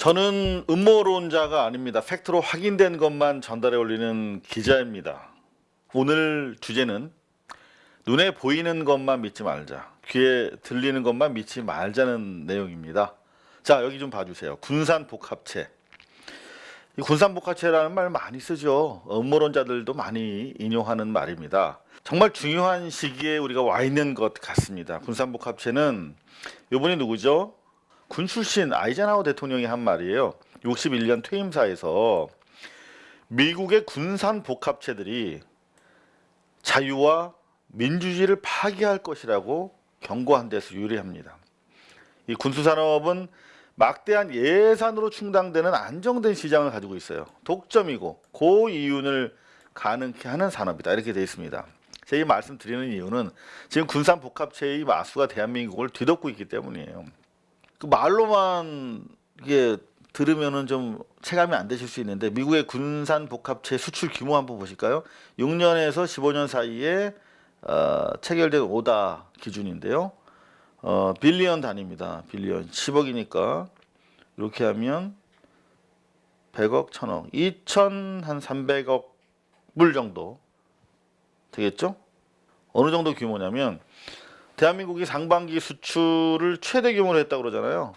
저는 음모론자가 아닙니다. 팩트로 확인된 것만 전달해 올리는 기자입니다. 오늘 주제는 눈에 보이는 것만 믿지 말자, 귀에 들리는 것만 믿지 말자는 내용입니다. 자, 여기 좀 봐주세요. 군산복합체. 이 군산복합체라는 말 많이 쓰죠. 음모론자들도 많이 인용하는 말입니다. 정말 중요한 시기에 우리가 와 있는 것 같습니다. 군산복합체는 이분이 누구죠? 군 출신 아이젠하워 대통령이 한 말이에요. 61년 퇴임사에서 미국의 군산 복합체들이 자유와 민주주의를 파괴할 것이라고 경고한 데서 유래합니다. 이 군수산업은 막대한 예산으로 충당되는 안정된 시장을 가지고 있어요. 독점이고 고이윤을 가능케 하는 산업이다, 이렇게 되어 있습니다. 제가 이 말씀 드리는 이유는 지금 군산 복합체의 마수가 대한민국을 뒤덮고 있기 때문이에요. 그 말로만 이게 들으면은 좀 체감이 안 되실 수 있는데, 미국의 군산 복합체 수출 규모 한번 보실까요? 6년에서 15년 사이에 체결된 오다 기준인데요. 빌리언 단위입니다. 빌리언 10억이니까 이렇게 하면 100억, 1000억, 2,300억 불 정도 되겠죠? 어느 정도 규모냐면 대한민국이 상반기 수출을 최대 규모로 했다고 그러잖아요.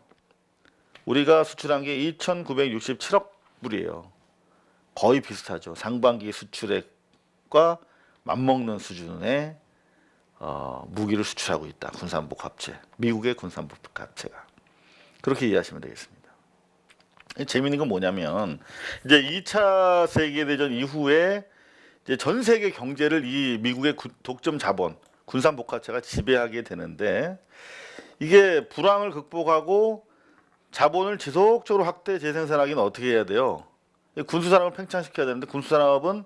우리가 수출한 게 2,967억 불이에요. 거의 비슷하죠. 상반기 수출액과 맞먹는 수준의 무기를 수출하고 있다. 군산복합체, 미국의 군산복합체가. 그렇게 이해하시면 되겠습니다. 재미있는 건 뭐냐면, 이제 2차 세계대전 이후에 이제 전 세계 경제를 이 미국의 독점 자본, 군산복합체가 지배하게 되는데, 이게 불황을 극복하고 자본을 지속적으로 확대 재생산하기는 어떻게 해야 돼요? 군수산업을 팽창시켜야 되는데, 군수산업은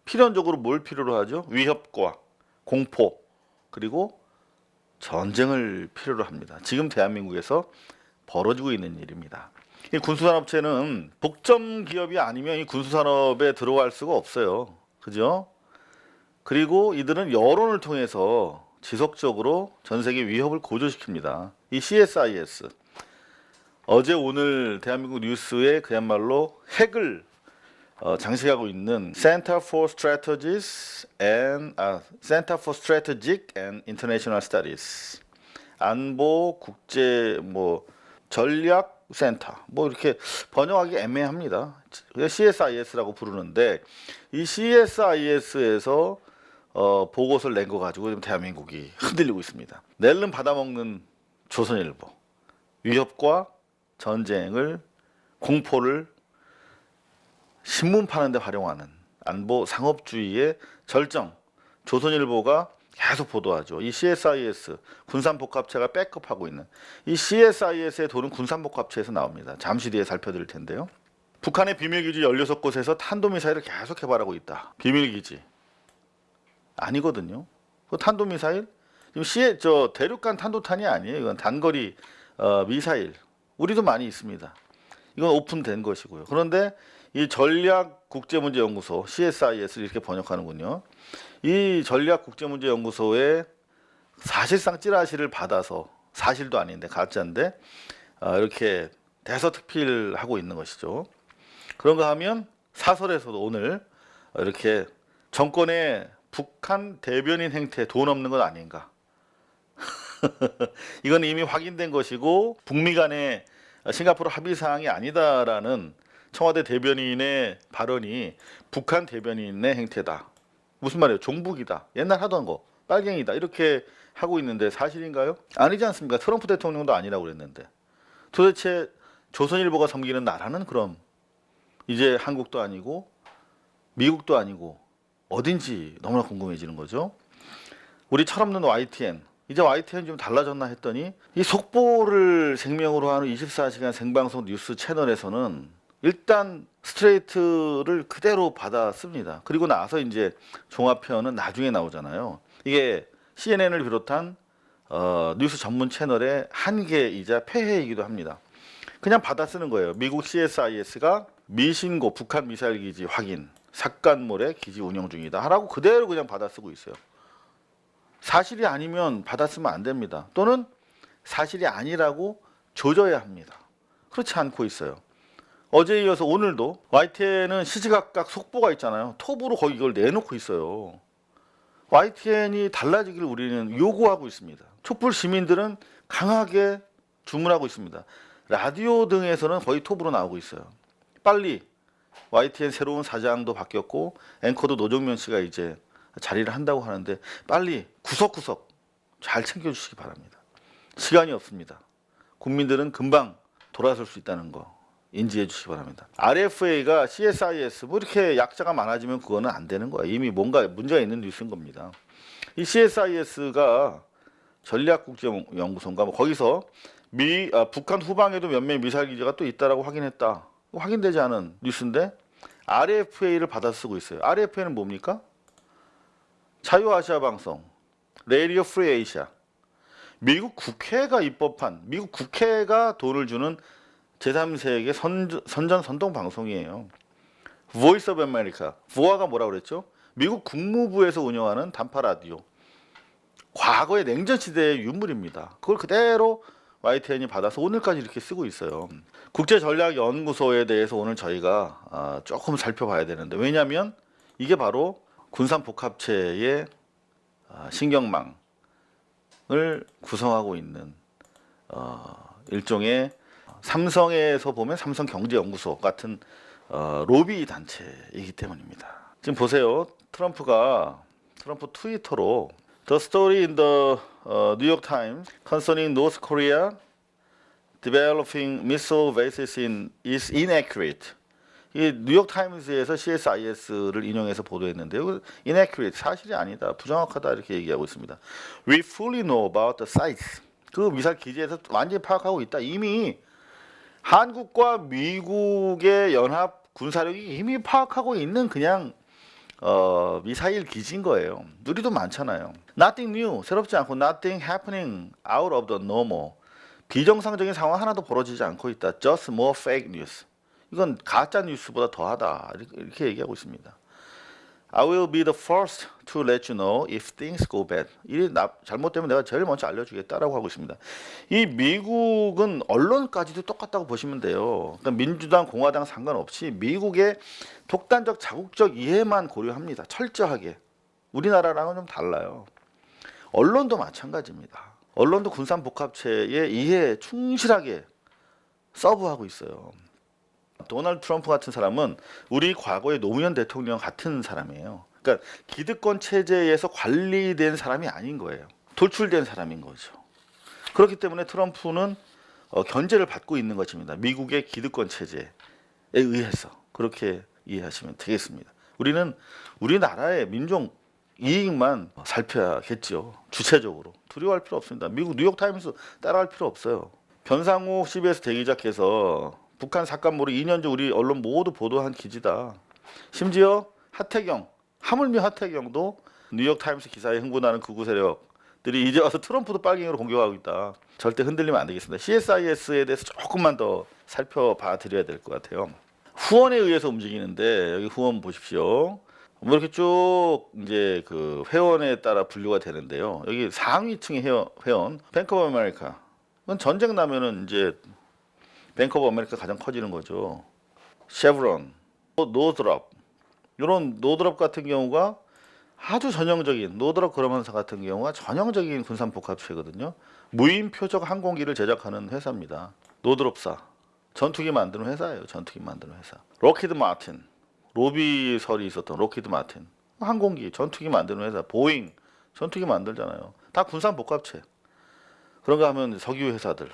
필연적으로 뭘 필요로 하죠? 위협과 공포, 그리고 전쟁을 필요로 합니다. 지금 대한민국에서 벌어지고 있는 일입니다. 이 군수산업체는 독점 기업이 아니면 이 군수산업에 들어갈 수가 없어요. 그죠? 그리고 이들은 여론을 통해서 지속적으로 전 세계 위협을 고조시킵니다. 이 CSIS, 어제 오늘 대한민국 뉴스에 그야말로 핵을 장식하고 있는 Center for Strategic and International Studies, 안보 국제 전략 센터, 이렇게 번역하기 애매합니다. CSIS라고 부르는데, 이 CSIS에서 보고서를 낸 거 가지고 지금 대한민국이 흔들리고 있습니다. 낼름 받아먹는 조선일보, 위협과 전쟁을, 공포를 신문 파는데 활용하는 안보 상업주의의 절정, 조선일보가 계속 보도하죠. 이 CSIS, 군산복합체가 백업하고 있는 이 CSIS의 돈은 군산복합체에서 나옵니다. 잠시 뒤에 살펴드릴 텐데요. 북한의 비밀기지 16곳에서 탄도미사일을 계속 개발하고 있다. 비밀기지 아니거든요. 그 탄도미사일 지금 대륙간 탄도탄이 아니에요. 이건 단거리 미사일, 우리도 많이 있습니다. 이건 오픈된 것이고요. 그런데 이 전략국제문제연구소, CSIS를 이렇게 번역하는군요. 이 전략국제문제연구소에 사실상 찌라시를 받아서, 사실도 아닌데 가짜인데 이렇게 대서특필하고 있는 것이죠. 그런가 하면 사설에서도 오늘 이렇게 정권의 북한 대변인 행태 돈 없는 건 아닌가. 이건 이미 확인된 것이고 북미 간의 싱가포르 합의 사항이 아니다라는 청와대 대변인의 발언이 북한 대변인의 행태다. 무슨 말이에요? 종북이다. 옛날 하던 거, 빨갱이다. 이렇게 하고 있는데 사실인가요? 아니지 않습니까? 트럼프 대통령도 아니라고 그랬는데. 도대체 조선일보가 섬기는 나라는 그럼 이제 한국도 아니고 미국도 아니고 어딘지 너무나 궁금해지는 거죠. 우리 철없는 YTN, 이제 YTN 좀 달라졌나 했더니 이 속보를 생명으로 하는 24시간 생방송 뉴스 채널에서는 일단 스트레이트를 그대로 받아씁니다. 그리고 나서 이제 종합편은 나중에 나오잖아요. 이게 CNN을 비롯한 뉴스 전문 채널의 한계이자 폐해이기도 합니다. 그냥 받아쓰는 거예요. 미국 CSIS가 미신고 북한 미사일 기지 확인, 삭간몰에 기지 운영 중이다 하라고 그대로 그냥 받아쓰고 있어요. 사실이 아니면 받아쓰면 안 됩니다. 또는 사실이 아니라고 조져야 합니다. 그렇지 않고 있어요. 어제에 이어서 오늘도 YTN은 시시각각 속보가 있잖아요. 톱으로 거기 이걸 내놓고 있어요. YTN이 달라지기를 우리는 요구하고 있습니다. 촛불 시민들은 강하게 주문하고 있습니다. 라디오 등에서는 거의 톱으로 나오고 있어요. 빨리 YTN 새로운 사장도 바뀌었고 앵커도 노정면 씨가 이제 자리를 한다고 하는데 빨리 구석구석 잘 챙겨주시기 바랍니다. 시간이 없습니다. 국민들은 금방 돌아설 수 있다는 거 인지해 주시기 바랍니다. RFA가 CSIS 뭐 이렇게 약자가 많아지면 그거는 안 되는 거야. 이미 뭔가 문제가 있는 뉴스인 겁니다. 이 CSIS가 전략국제연구소인가 뭐 거기서 북한 후방에도 몇몇 미사일 기지가 또 있다라고 확인했다. 확인되지 않은 뉴스인데 RFA를 받아 쓰고 있어요. RFA는 뭡니까? 자유아시아 방송, 레이디오 프리 에이시아. 미국 국회가 입법한, 미국 국회가 돈을 주는 제3세계 선전 선동 방송이에요. Voice of America. 보아가 뭐라고 그랬죠? 미국 국무부에서 운영하는 단파 라디오. 과거의 냉전 시대의 유물입니다. 그걸 그대로 YTN이 받아서 오늘까지 이렇게 쓰고 있어요. 국제전략연구소에 대해서 오늘 저희가 조금 살펴봐야 되는데 왜냐하면 이게 바로 군산복합체의 신경망을 구성하고 있는 일종의 삼성에서 보면 삼성경제연구소 같은 로비 단체이기 때문입니다. 지금 보세요. 트럼프 트위터로 The story in the New York Times concerning North Korea developing missile bases is inaccurate. 이 뉴욕 타임즈에서 CSIS를 인용해서 보도했는데요. inaccurate, 사실이 아니다, 부정확하다 이렇게 얘기하고 있습니다. We fully know about the sites. 그 미사일 기지에서 완전히 파악하고 있다. 이미 한국과 미국의 연합 군사력이 이미 파악하고 있는 그냥 미사일 기지인 거예요. 우리도 많잖아요. Nothing new, 새롭지 않고 Nothing happening out of the normal. 비정상적인 상황 하나도 벌어지지 않고 있다. Just more fake news. 이건 가짜 뉴스보다 더하다. 이렇게 얘기하고 있습니다. I will be the first to let you know if things go bad. 일이 잘못되면 내가 제일 먼저 알려주겠다라고 하고 있습니다. 이 미국은 언론까지도 똑같다고 보시면 돼요. 그러니까 민주당, 공화당 상관없이 미국의 독단적, 자국적 이해만 고려합니다. 철저하게. 우리나라랑은 좀 달라요. 언론도 마찬가지입니다. 언론도 군산복합체의 이해에 충실하게 서브하고 있어요. 도널드 트럼프 같은 사람은 우리 과거의 노무현 대통령 같은 사람이에요. 그러니까 기득권 체제에서 관리된 사람이 아닌 거예요. 돌출된 사람인 거죠. 그렇기 때문에 트럼프는 견제를 받고 있는 것입니다. 미국의 기득권 체제에 의해서. 그렇게 이해하시면 되겠습니다. 우리는 우리나라의 민족 이익만 살펴야겠죠. 주체적으로. 두려워할 필요 없습니다. 미국 뉴욕타임스 따라할 필요 없어요. 변상욱 CBS 대기자께서 북한 삭감물을 2년 전 우리 언론 모두 보도한 기지다. 심지어 하태경, 하물며 하태경도 뉴욕타임스 기사에 흥분하는 극우 세력들이 이제 와서 트럼프도 빨갱이로 공격하고 있다. 절대 흔들리면 안 되겠습니다. CSIS에 대해서 조금만 더 살펴봐 드려야 될 것 같아요. 후원에 의해서 움직이는데 여기 후원 보십시오. 뭐 이렇게 쭉 이제 그 회원에 따라 분류가 되는데요. 여기 상위층의 회원, 뱅크 오브 아메리카. 그건 전쟁 나면은 이제 뱅크 오브 아메리카 가장 커지는 거죠. 쉐브론, 노드럽. 이런 노드럽 같은 경우가 아주 전형적인 노드럽 그러면서 같은 경우가 전형적인 군산복합체거든요. 무인 표적 항공기를 제작하는 회사입니다. 노드럽사. 전투기 만드는 회사예요. 전투기 만드는 회사. 록히드 마틴. 로비설이 있었던 록히드 마틴. 항공기, 전투기 만드는 회사. 보잉. 전투기 만들잖아요. 다 군산복합체. 그런가 하면 석유 회사들.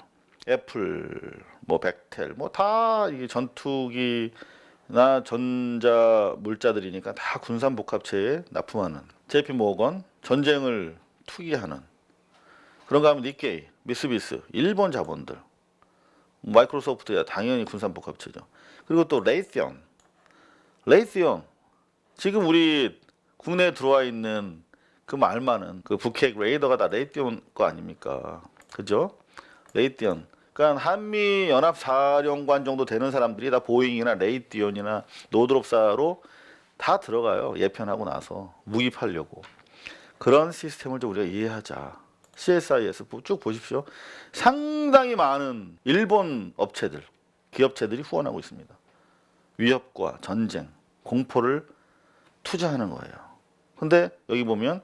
애플, 뭐 벡텔, 뭐 다 이게 전투기나 전자 물자들이니까 다 군산복합체에 납품하는. JP 모건, 전쟁을 투기하는. 그런가 하면 니케이, 미쓰비스, 일본 자본들. 마이크로소프트야 당연히 군산복합체죠. 그리고 또 레이티온. 지금 우리 국내에 들어와 있는 그 말 많은 그 북핵 레이더가 다 레이티온 거 아닙니까? 그죠? 레이티온. 그러니까 한미 연합 사령관 정도 되는 사람들이 다 보잉이나 레이티온이나 노드롭사로 다 들어가요. 예편하고 나서 무기 팔려고. 그런 시스템을 좀 우리가 이해하자. CSIS 쭉 보십시오. 상당히 많은 일본 업체들, 기업체들이 후원하고 있습니다. 위협과 전쟁, 공포를 투자하는 거예요. 근데 여기 보면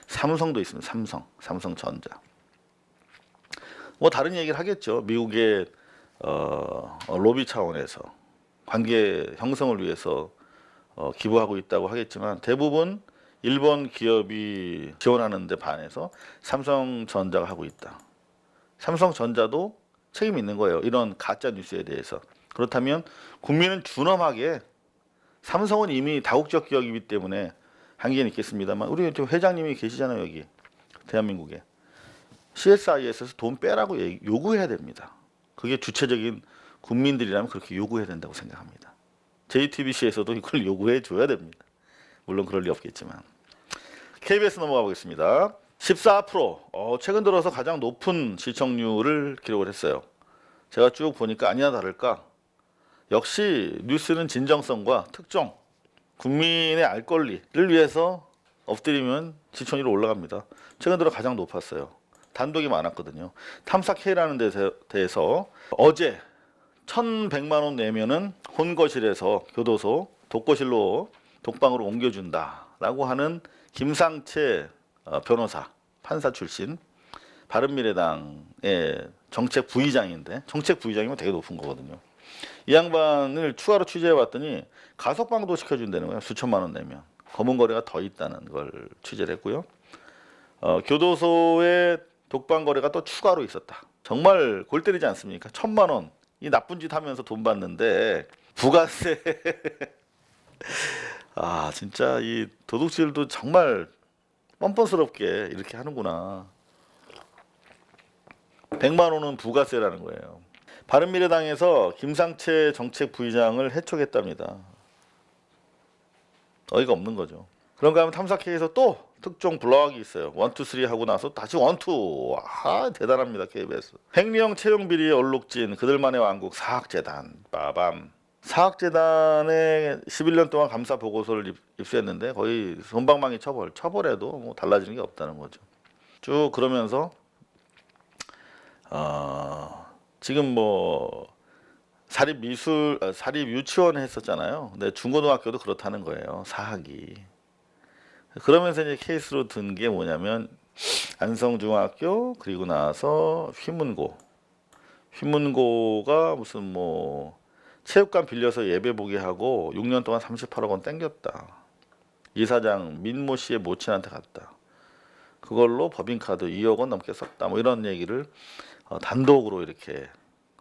삼성도 있습니다. 삼성전자. 뭐 다른 얘기를 하겠죠. 미국의 로비 차원에서 관계 형성을 위해서 기부하고 있다고 하겠지만 대부분 일본 기업이 지원하는 데 반해서 삼성전자가 하고 있다. 삼성전자도 책임이 있는 거예요. 이런 가짜 뉴스에 대해서. 그렇다면 국민은 준엄하게 삼성은 이미 다국적 기업이기 때문에 한계는 있겠습니다만 우리 회장님이 계시잖아요. 여기 대한민국에. CSIS에서 돈 빼라고 요구해야 됩니다. 그게 주체적인 국민들이라면 그렇게 요구해야 된다고 생각합니다. JTBC에서도 이걸 요구해 줘야 됩니다. 물론 그럴 리 없겠지만. KBS 넘어가 보겠습니다. 14%, 최근 들어서 가장 높은 시청률을 기록을 했어요. 제가 쭉 보니까 아니나 다를까 역시 뉴스는 진정성과 특종, 국민의 알 권리를 위해서 엎드리면 시청률이 올라갑니다. 최근 들어 가장 높았어요. 단독이 많았거든요. 탐사 K라는 데에 대해서 어제 1,100만 원 내면은 혼거실에서 교도소 독거실로 독방으로 옮겨준다라고 하는 김상채 변호사, 판사 출신 바른미래당의 정책 부의장인데 정책 부의장이면 되게 높은 거거든요. 이 양반을 추가로 취재해봤더니 가석방도 시켜준다는 거예요. 수천만 원 내면. 검은 거래가 더 있다는 걸 취재를 했고요. 교도소에 독방 거래가 또 추가로 있었다. 정말 골 때리지 않습니까? 1,000만 원. 이 나쁜 짓 하면서 돈 받는데 부가세. 아 진짜 이 도둑질도 정말 뻔뻔스럽게 이렇게 하는구나. 100만 원은 부가세라는 거예요. 바른미래당에서 김상채 정책 부의장을 해촉했답니다. 어이가 없는 거죠. 그런가 하면 탐사K에서 또 특종 블락이 있어요. 1, 2, 3 하고 나서 다시 1, 2. 아 대단합니다. KBS. 횡령 채용 비리에 얼룩진 그들만의 왕국 사학재단. 빠밤. 사학재단에 11년 동안 감사 보고서를 입수했는데 거의 솜방망이 처벌해도 뭐 달라지는 게 없다는 거죠. 쭉 그러면서 지금 뭐 사립 유치원 했었잖아요. 근데 중고등학교도 그렇다는 거예요. 사학이. 그러면서 이제 케이스로 든 게 뭐냐면 안성중학교 그리고 나서 휘문고가 무슨 뭐 체육관 빌려서 예배 보게 하고 6년 동안 38억 원 땡겼다. 이사장 민모 씨의 모친한테 갔다. 그걸로 법인카드 2억 원 넘게 썼다. 뭐 이런 얘기를 단독으로 이렇게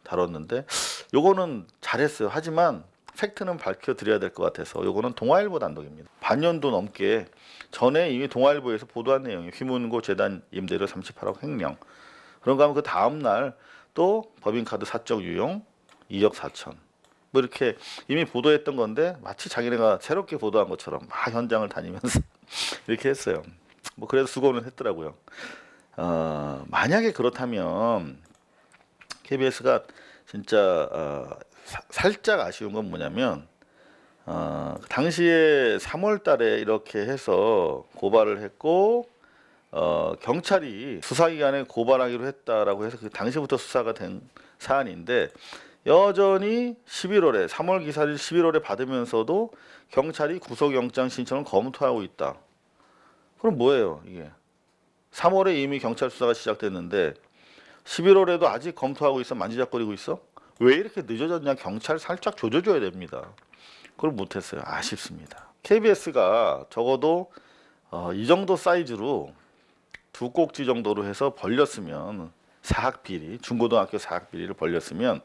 다뤘는데 요거는 잘했어요. 하지만 팩트는 밝혀드려야 될 것 같아서 요거는 동아일보 단독입니다. 반년도 넘게 전에 이미 동아일보에서 보도한 내용이 휘문고 재단 임대료 38억 횡령. 그런가 하면 그 다음날 또 법인카드 사적 유용 2억 4천. 뭐 이렇게 이미 보도했던 건데 마치 자기네가 새롭게 보도한 것처럼 막 현장을 다니면서 이렇게 했어요. 뭐 그래서 수고는 했더라고요. 만약에 그렇다면 KBS가 진짜 살짝 아쉬운 건 뭐냐면 당시에 3월 달에 이렇게 해서 고발을 했고 경찰이 수사기관에 고발하기로 했다라고 해서 그 당시부터 수사가 된 사안인데 여전히 11월에 3월 기사를 11월에 받으면서도 경찰이 구속영장 신청을 검토하고 있다. 그럼 뭐예요 이게? 3월에 이미 경찰 수사가 시작됐는데 11월에도 아직 검토하고 있어? 만지작거리고 있어? 왜 이렇게 늦어졌냐? 경찰 살짝 조져줘야 됩니다. 그걸 못했어요. 아쉽습니다. KBS가 적어도 이 정도 사이즈로 두 꼭지 정도로 해서 벌렸으면 사학비리, 중고등학교 사학비리를 벌렸으면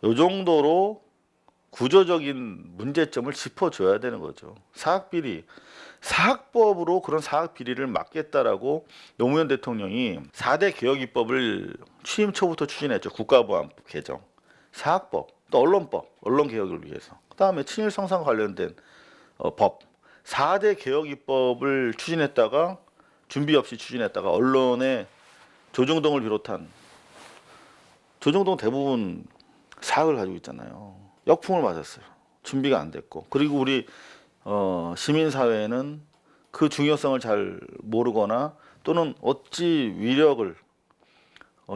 이 정도로 구조적인 문제점을 짚어줘야 되는 거죠. 사학비리, 사학법으로 그런 사학비리를 막겠다라고 노무현 대통령이 4대 개혁입법을 취임 초부터 추진했죠. 국가보안법 개정, 사학법, 또 언론법, 언론개혁을 위해서. 그 다음에 친일성상 관련된 법, 4대 개혁입법을 추진했다가 준비 없이 추진했다가 언론에 조중동을 비롯한 조중동 대부분 사학을 가지고 있잖아요. 역풍을 맞았어요. 준비가 안 됐고. 그리고 우리 시민사회는 그 중요성을 잘 모르거나 또는 어찌 위력을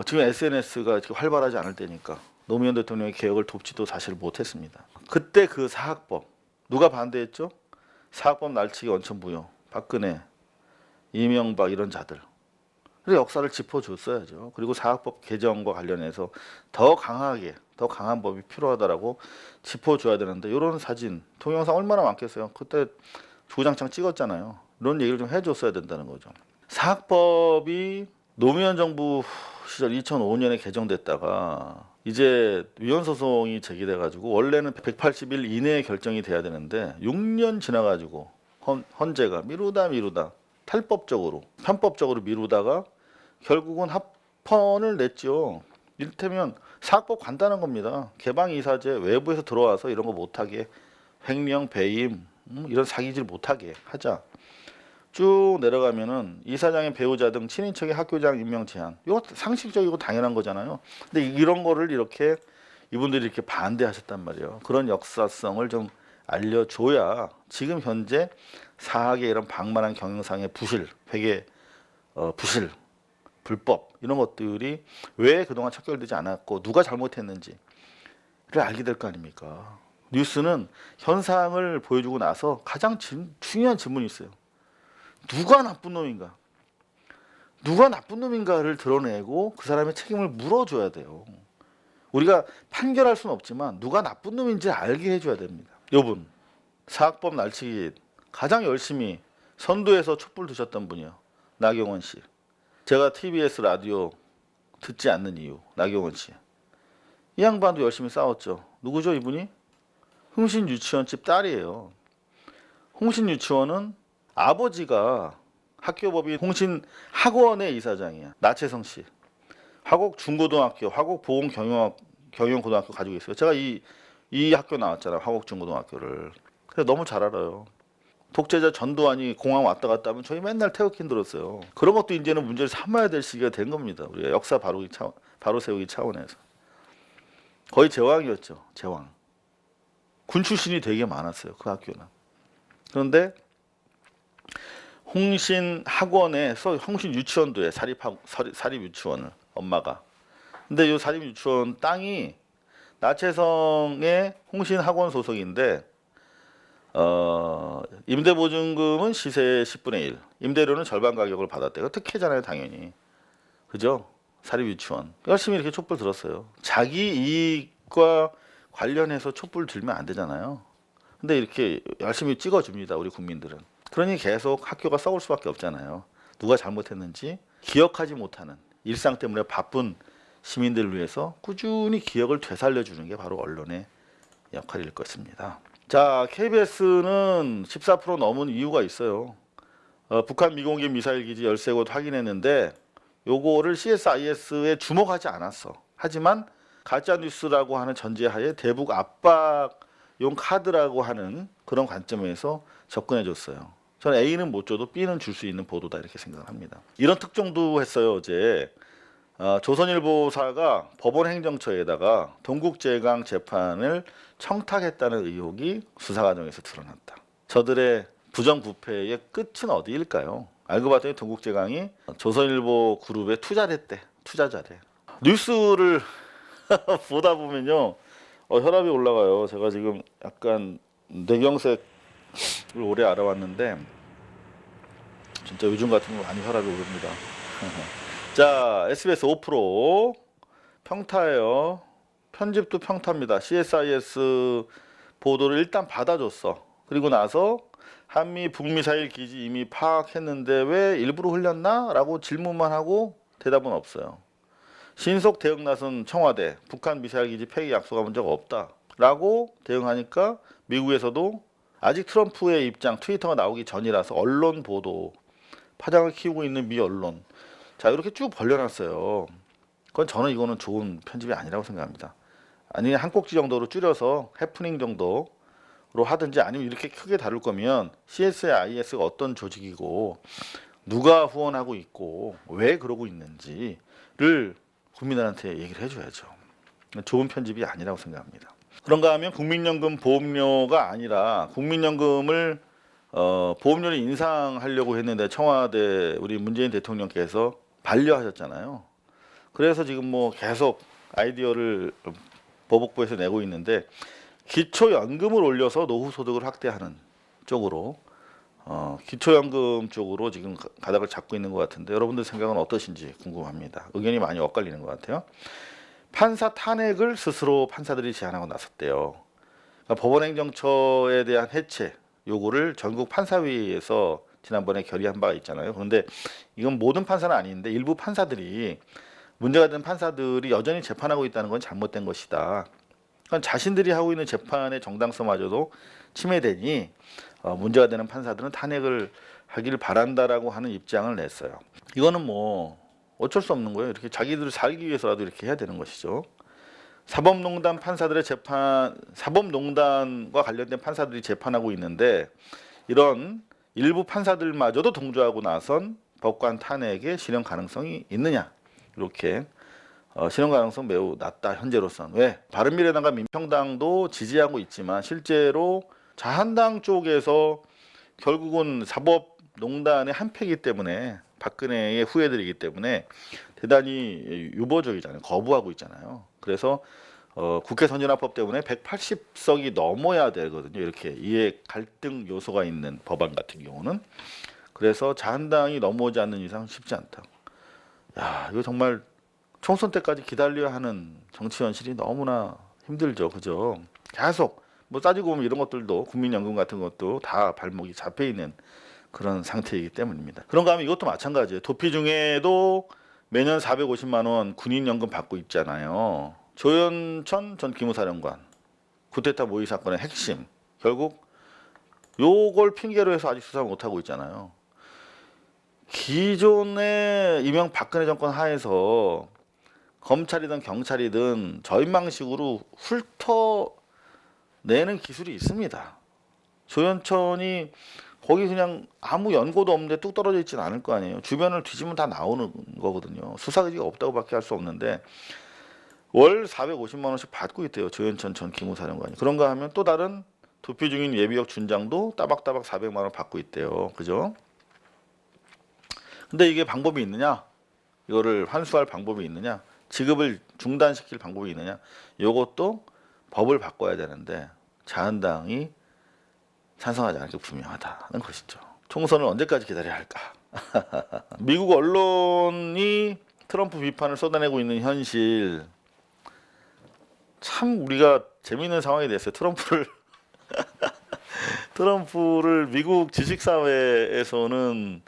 지금 SNS가 이렇게 활발하지 않을 때니까 노무현 대통령의 개혁을 돕지도 사실 못했습니다. 그때 그 사학법 누가 반대했죠? 사학법 날치기 원천부여 박근혜, 이명박 이런 자들. 그래서 역사를 짚어줬어야죠. 그리고 사학법 개정과 관련해서 더 강하게 더 강한 법이 필요하다라고 짚어줘야 되는데 이런 사진 동영상 얼마나 많겠어요. 그때 주구장창 찍었잖아요. 이런 얘기를 좀 해줬어야 된다는 거죠. 사학법이 노무현 정부 시절 2005년에 개정됐다가 이제 위헌 소송이 제기돼 가지고 원래는 180일 이내에 결정이 돼야 되는데 6년 지나 가지고 헌재가 미루다 탈법적으로 편법적으로 미루다가 결국은 합헌을 냈죠. 이를테면 사학법 간단한 겁니다. 개방이사제 외부에서 들어와서 이런 거 못하게 횡령 배임 이런 사기질 못하게 하자. 쭉 내려가면은 이사장의 배우자 등 친인척의 학교장 임명 제한. 이거 상식적이고 당연한 거잖아요. 근데 이런 거를 이렇게 이분들이 이렇게 반대하셨단 말이에요. 그런 역사성을 좀 알려줘야 지금 현재 사학의 이런 방만한 경영상의 부실, 회계 부실, 불법 이런 것들이 왜 그동안 척결되지 않았고 누가 잘못했는지를 알게 될 거 아닙니까? 뉴스는 현상을 보여주고 나서 가장 중요한 질문이 있어요. 누가 나쁜 놈인가? 누가 나쁜 놈인가를 드러내고 그 사람의 책임을 물어줘야 돼요. 우리가 판결할 수는 없지만 누가 나쁜 놈인지 알게 해줘야 됩니다. 요분 사학법 날치기 가장 열심히 선두에서 촛불 드셨던 분이요. 나경원 씨. 제가 TBS 라디오 듣지 않는 이유. 나경원 씨. 이 양반도 열심히 싸웠죠. 누구죠 이분이? 흥신유치원집 딸이에요. 홍신유치원은 아버지가 학교법인 홍신학원의 이사장이야. 나채성 씨. 화곡 중고등학교, 화곡 보건경영고등학교 가지고 있어요. 제가 이 학교 나왔잖아요. 화곡 중고등학교를. 그래서 너무 잘 알아요. 독재자 전두환이 공항 왔다 갔다 하면 저희 맨날 태극기 들었어요. 그런 것도 이제는 문제를 삼아야 될 시기가 된 겁니다. 우리가 역사 바로 세우기 차원에서. 거의 제왕이었죠. 제왕. 군 출신이 되게 많았어요. 그 학교는. 그런데 홍신학원에 홍신유치원도 해. 사립유치원을 엄마가. 근데 이 사립유치원 땅이 나채성의 홍신학원 소속인데 임대보증금은 시세의 10분의 1, 임대료는 절반 가격을 받았대요. 특혜잖아요, 당연히. 그죠? 사립유치원. 열심히 이렇게 촛불 들었어요. 자기 이익과 관련해서 촛불 들면 안 되잖아요. 근데 이렇게 열심히 찍어줍니다, 우리 국민들은. 그러니 계속 학교가 썩을 수밖에 없잖아요. 누가 잘못했는지 기억하지 못하는 일상 때문에 바쁜 시민들을 위해서 꾸준히 기억을 되살려주는 게 바로 언론의 역할일 것입니다. 자, KBS는 14% 넘은 이유가 있어요. 북한 미공개 미사일 기지 13곳 확인했는데 요거를 CSIS에 주목하지 않았어. 하지만 가짜뉴스라고 하는 전제하에 대북 압박용 카드라고 하는 그런 관점에서 접근해 줬어요. 저는 A는 못 줘도 B는 줄 수 있는 보도다 이렇게 생각을 합니다. 이런 특종도 했어요. 어제 조선일보사가 법원 행정처에다가 동국제강 재판을 청탁했다는 의혹이 수사 과정에서 드러났다. 저들의 부정부패의 끝은 어디일까요? 알고 봤더니 동국제강이 조선일보 그룹에 투자됐대. 투자자래. 뉴스를 보다 보면요 혈압이 올라가요. 제가 지금 약간 뇌경색을 오래 알아왔는데 진짜 요즘 같은 거 많이 혈압이 오릅니다. 자, SBS 5% 평타예요. 편집도 평타입니다. CSIS 보도를 일단 받아줬어. 그리고 나서 한미 북미사일 기지 이미 파악했는데 왜 일부러 흘렸나? 라고 질문만 하고 대답은 없어요. 신속 대응 나선 청와대 북한 미사일 기지 폐기 약속한 적 없다. 라고 대응하니까 미국에서도 아직 트럼프의 입장 트위터가 나오기 전이라서 언론 보도 파장을 키우고 있는 미 언론 자 이렇게 쭉 벌려놨어요. 그건 저는 이거는 좋은 편집이 아니라고 생각합니다. 아니면 한 꼭지 정도로 줄여서 해프닝 정도로 하든지 아니면 이렇게 크게 다룰 거면 CSIS가 어떤 조직이고 누가 후원하고 있고 왜 그러고 있는지를 국민들한테 얘기를 해줘야죠. 좋은 편집이 아니라고 생각합니다. 그런가 하면 국민연금 보험료가 아니라 국민연금을 보험료를 인상하려고 했는데 청와대 우리 문재인 대통령께서 반려하셨잖아요. 그래서 지금 뭐 계속 아이디어를 보복부에서 내고 있는데 기초연금을 올려서 노후 소득을 확대하는 쪽으로 기초연금 쪽으로 지금 가닥을 잡고 있는 것 같은데 여러분들 생각은 어떠신지 궁금합니다. 의견이 많이 엇갈리는 것 같아요. 판사 탄핵을 스스로 판사들이 제안하고 나섰대요. 그러니까 법원행정처에 대한 해체 요구를 전국 판사회의에서 지난번에 결의한 바가 있잖아요. 그런데 이건 모든 판사는 아닌데 일부 판사들이 문제가 된 판사들이 여전히 재판하고 있다는 건 잘못된 것이다. 그러니까 자신들이 하고 있는 재판의 정당성마저도 침해되니 문제가 되는 판사들은 탄핵을 하기를 바란다라고 하는 입장을 냈어요. 이거는 뭐 어쩔 수 없는 거예요. 이렇게 자기들 살기 위해서라도 이렇게 해야 되는 것이죠. 사법농단 판사들의 재판, 사법농단과 관련된 판사들이 재판하고 있는데 이런 일부 판사들마저도 동조하고 나선 법관 탄핵의 실현 가능성이 있느냐, 이렇게 실현 가능성 매우 낮다 현재로서는. 왜? 바른미래당과 민평당도 지지하고 있지만 실제로 자한당 쪽에서 결국은 사법농단의 한패이기 때문에 박근혜의 후예들이기 때문에 대단히 유보적이잖아요. 거부하고 있잖아요. 그래서 국회 선진화법 때문에 180석이 넘어야 되거든요. 이렇게 이해 갈등 요소가 있는 법안 같은 경우는. 그래서 자한당이 넘어오지 않는 이상 쉽지 않다. 야, 이거 정말 총선 때까지 기다려야 하는 정치 현실이 너무나 힘들죠. 그죠? 계속 뭐 따지고 보면 이런 것들도 국민연금 같은 것도 다 발목이 잡혀 있는 그런 상태이기 때문입니다. 그런가 하면 이것도 마찬가지예요. 도피 중에도 매년 450만 원 군인연금 받고 있잖아요. 조현천 전 기무사령관 쿠데타 모의 사건의 핵심, 결국 요걸 핑계로 해서 아직 수사 못하고 있잖아요. 기존의 이명박근혜 정권 하에서 검찰이든 경찰이든 저인망식으로 훑어내는 기술이 있습니다. 조현천이 거기 그냥 아무 연고도 없는데 뚝 떨어져 있지는 않을 거 아니에요. 주변을 뒤지면 다 나오는 거거든요. 수사 의지가 없다고밖에 할 수 없는데 월 450만 원씩 받고 있대요. 조현천 전 기무사령관이. 그런가 하면 또 다른 도피 중인 예비역 준장도 따박따박 400만 원 받고 있대요. 그죠? 근데 이게 방법이 있느냐? 이거를 환수할 방법이 있느냐? 지급을 중단시킬 방법이 있느냐? 이것도 법을 바꿔야 되는데 자한당이 찬성하지 않을 게 분명하다는 것이죠. 총선을 언제까지 기다려야 할까? 미국 언론이 트럼프 비판을 쏟아내고 있는 현실, 참 우리가 재미있는 상황이 됐어요. 트럼프를 미국 지식사회에서는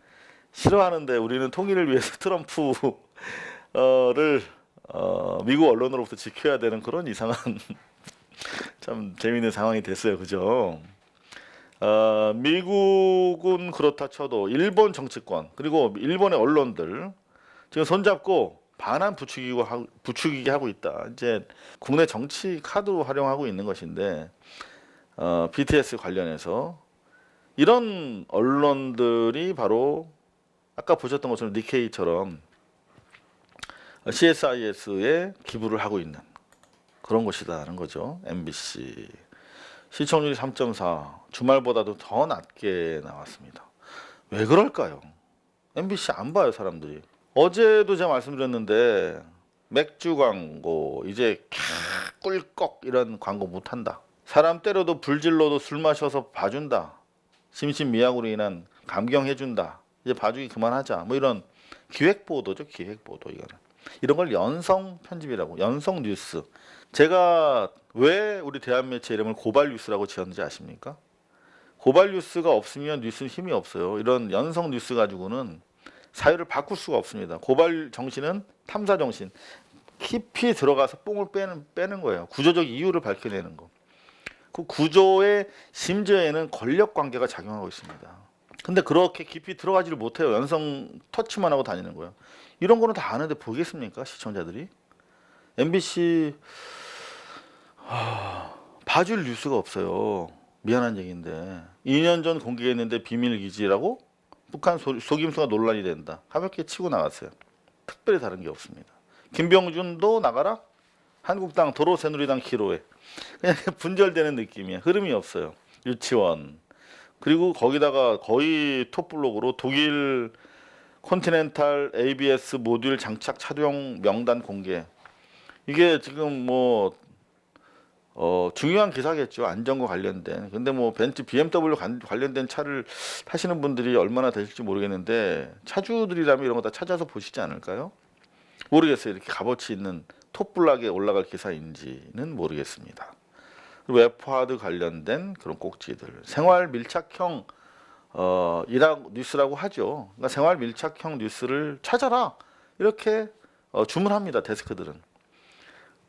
싫어하는데 우리는 통일을 위해서 트럼프를 미국 언론으로부터 지켜야 되는 그런 이상한 참 재미있는 상황이 됐어요. 그죠? 미국은 그렇다 쳐도 일본 정치권 그리고 일본의 언론들 지금 손잡고 반환 부추기게 하고 있다. 이제 국내 정치 카드로 활용하고 있는 것인데 BTS 관련해서 이런 언론들이 바로 아까 보셨던 것처럼 니케이처럼 CSIS에 기부를 하고 있는 그런 것이다라는 거죠. MBC 시청률이 3.4, 주말보다도 더 낮게 나왔습니다. 왜 그럴까요? MBC 안 봐요, 사람들이. 어제도 제가 말씀드렸는데 맥주 광고 이제 꿀꺽 이런 광고 못 한다. 사람 때려도 불질러도 술 마셔서 봐준다. 심신미약으로 인한 감경해준다. 이제 봐주기 그만하자. 뭐 이런 기획 보도죠, 기획 보도. 이거는 이런 걸 연성 편집이라고, 연성 뉴스. 제가 왜 우리 대한매체 이름을 고발 뉴스라고 지었는지 아십니까? 고발 뉴스가 없으면 뉴스는 힘이 없어요. 이런 연성 뉴스 가지고는 사회를 바꿀 수가 없습니다. 고발 정신은 탐사 정신. 깊이 들어가서 뽕을 빼는 거예요. 구조적 이유를 밝혀내는 거. 그 구조의 심지어에는 권력 관계가 작용하고 있습니다. 근데 그렇게 깊이 들어가지를 못해요. 연성 터치만 하고 다니는 거예요. 이런 거는 다 아는데 보겠습니까? 시청자들이. MBC 봐줄 뉴스가 없어요. 미안한 얘기인데 2년 전 공개했는데 비밀기지라고 북한 속임수가 논란이 된다. 가볍게 치고 나갔어요. 특별히 다른 게 없습니다. 김병준도 나가라? 한국당 도로새누리당 기로에 그냥 분절되는 느낌이야. 흐름이 없어요. 유치원 그리고 거기다가 거의 톱블록으로 독일 콘티넨탈 ABS 모듈 장착 차량 명단 공개. 이게 지금 뭐 중요한 기사겠죠. 안전과 관련된. 근데 뭐 벤츠, BMW 관련된 차를 타시는 분들이 얼마나 되실지 모르겠는데 차주들이라면 이런 거 다 찾아서 보시지 않을까요? 모르겠어요. 이렇게 값어치 있는 톱블락에 올라갈 기사인지는 모르겠습니다. 그리고 웹하드 관련된 그런 꼭지들, 생활 밀착형 뉴스라고 하죠. 그러니까 생활 밀착형 뉴스를 찾아라 이렇게 주문합니다. 데스크들은.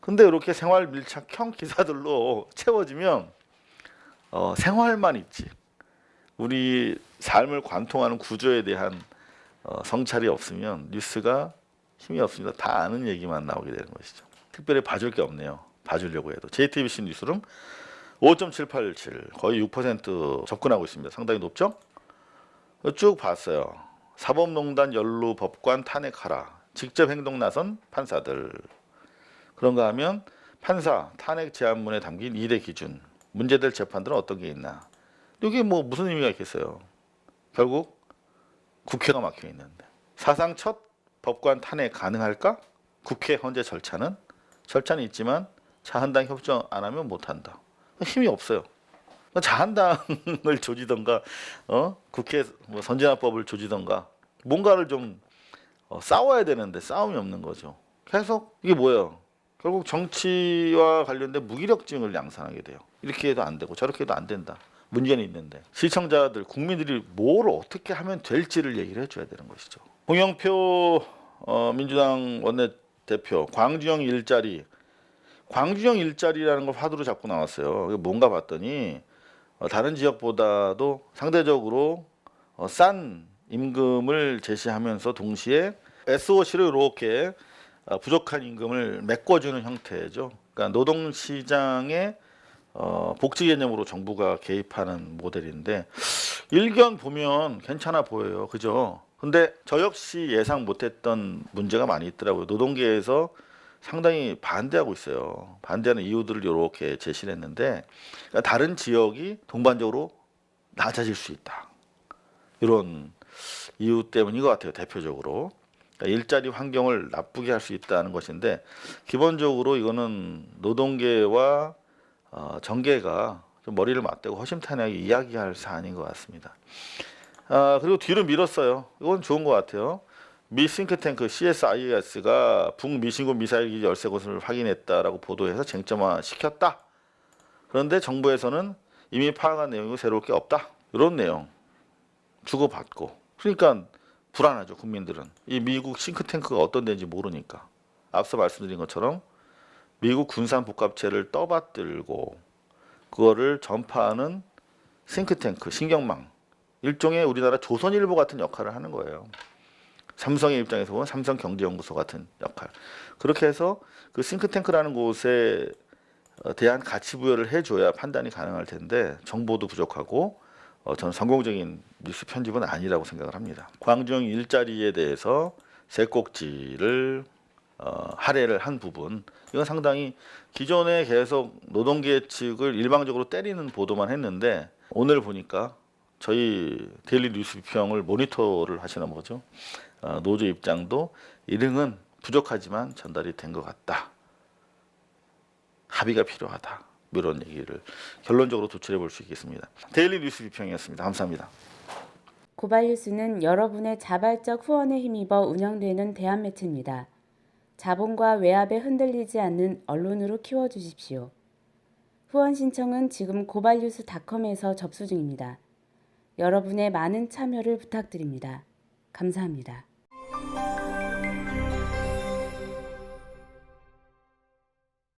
근데 이렇게 생활 밀착형 기사들로 채워지면 생활만 있지 우리 삶을 관통하는 구조에 대한 성찰이 없으면 뉴스가 힘이 없습니다. 다 아는 얘기만 나오게 되는 것이죠. 특별히 봐줄 게 없네요. 봐주려고 해도. JTBC 뉴스룸 5.7817 거의 6% 접근하고 있습니다. 상당히 높죠? 쭉 봤어요. 사법농단 연루 법관 탄핵하라. 직접 행동 나선 판사들. 그런가 하면 판사 탄핵 제안문에 담긴 2대 기준. 문제될 재판들은 어떤 게 있나. 이게 뭐 무슨 의미가 있겠어요. 결국 국회가 막혀 있는데. 사상 첫 법관 탄핵 가능할까? 국회 헌재 절차는 있지만 자한당 협정 안 하면 못 한다. 힘이 없어요. 자한당을 조지던가 국회 뭐 선진화법을 조지던가 뭔가를 좀 싸워야 되는데 싸움이 없는 거죠. 계속 이게 뭐예요? 결국 정치와 관련된 무기력증을 양산하게 돼요. 이렇게 해도 안 되고 저렇게 해도 안 된다. 문제는 있는데 시청자들 국민들이 뭘 어떻게 하면 될지를 얘기를 해줘야 되는 것이죠. 홍영표 민주당 원내대표 광주형 일자리라는 걸 화두로 잡고 나왔어요. 그게 뭔가 봤더니 다른 지역보다도 상대적으로 싼 임금을 제시하면서 동시에 SOC로 이렇게 부족한 임금을 메꿔주는 형태죠. 그러니까 노동시장의 복지 개념으로 정부가 개입하는 모델인데 일견 보면 괜찮아 보여요. 그죠? 근데 저 역시 예상 못했던 문제가 많이 있더라고요. 노동계에서 상당히 반대하고 있어요. 반대하는 이유들을 이렇게 제시를 했는데 그러니까 다른 지역이 동반적으로 낮아질 수 있다. 이런 이유 때문인 것 같아요. 대표적으로. 그러니까 일자리 환경을 나쁘게 할 수 있다는 것인데 기본적으로 이거는 노동계와 정계가 좀 머리를 맞대고 허심탄회하게 이야기할 사안인 것 같습니다. 그리고 뒤로 밀었어요. 이건 좋은 것 같아요. 미 싱크탱크 CSIS가 북미신고 미사일 기지 13곳을 확인했다라고 보도해서 쟁점화 시켰다. 그런데 정부에서는 이미 파악한 내용이고 새로울 게 없다. 이런 내용 주고받고. 그러니까 불안하죠. 국민들은. 이 미국 싱크탱크가 어떤 데인지 모르니까. 앞서 말씀드린 것처럼 미국 군산 복합체를 떠받들고 그거를 전파하는 싱크탱크, 신경망. 일종의 우리나라 조선일보 같은 역할을 하는 거예요. 삼성의 입장에서 보면 삼성경제연구소 같은 역할. 그렇게 해서 그 싱크탱크라는 곳에 대한 가치 부여를 해줘야 판단이 가능할 텐데 정보도 부족하고 저는 성공적인 뉴스 편집은 아니라고 생각을 합니다. 광주형 일자리에 대해서 세 꼭지를 할애를 한 부분 이건 상당히 기존에 계속 노동계 측을 일방적으로 때리는 보도만 했는데 오늘 보니까 저희 데일리 뉴스 비평을 모니터를 하시는 거죠. 노조 입장도 일응은 부족하지만 전달이 된 것 같다. 합의가 필요하다. 이런 얘기를 결론적으로 도출해 볼 수 있겠습니다. 데일리 뉴스 비평이었습니다. 감사합니다. 고발뉴스는 여러분의 자발적 후원에 힘입어 운영되는 대한매체입니다. 자본과 외압에 흔들리지 않는 언론으로 키워주십시오. 후원 신청은 지금 고발뉴스닷컴에서 접수 중입니다. 여러분의 많은 참여를 부탁드립니다. 감사합니다.